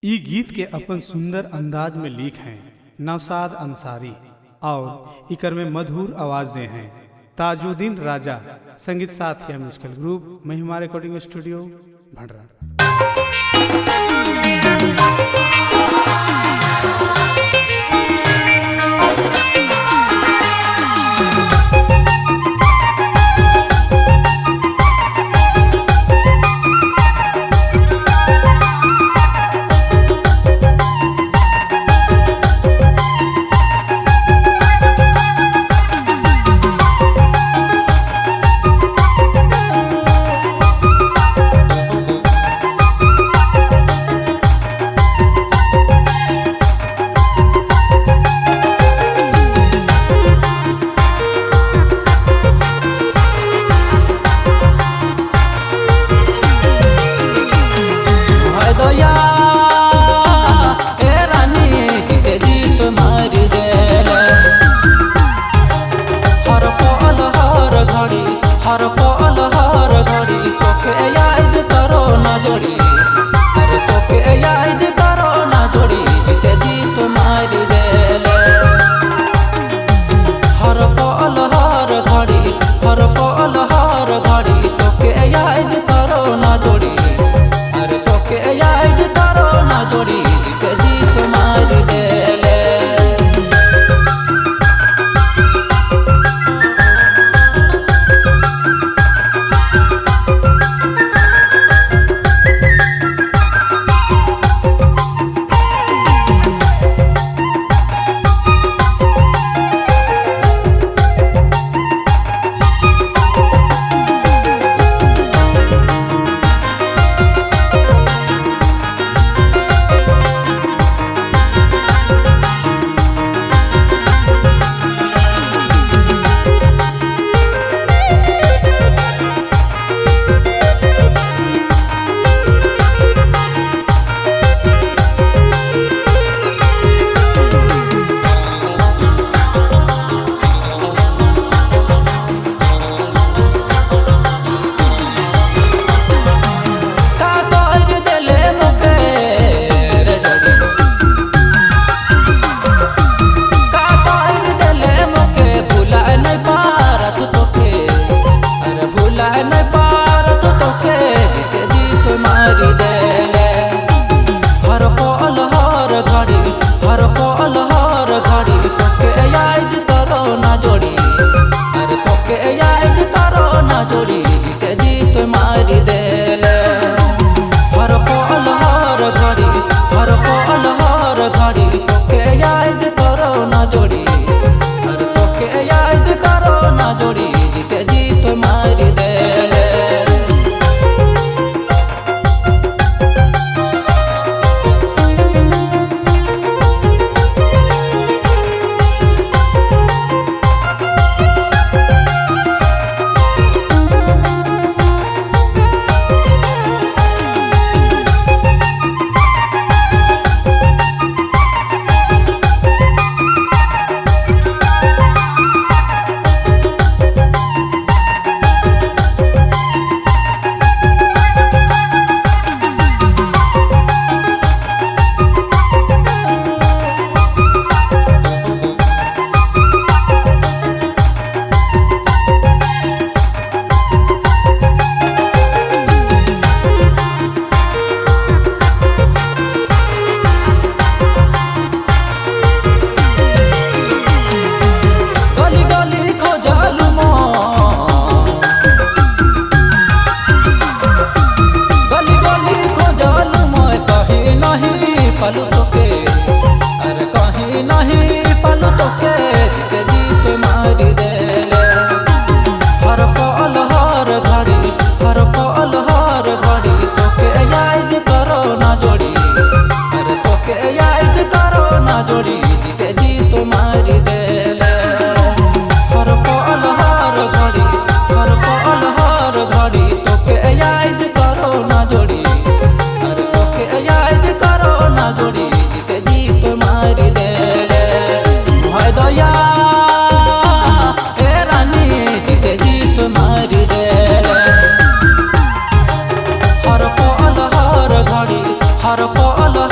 ई गीत के अपन सुंदर अंदाज में लिख हैं नौशाद अंसारी और इकर में मधुर आवाज दे हैं ताजुद्दीन राजा। संगीत साथिया म्यूजिकल ग्रुप महिमा रिकॉर्डिंग स्टूडियो भंडरा। हर पल हर घड़ी तोके याद करो ना जोड़ी, अरे तोके याद करो ना जोड़ी, जीते जी तुम्हारी देले। हर पल हर घड़ी हर पल हर घड़ी तोके याद करो ना जोड़ी, अरे तोके याद करो ना जोड़ी, जीते जी तुम्हारी देले।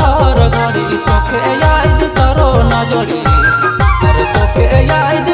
हर घड़ी तोके याद करो ना जोड़ी, अरे तोके याद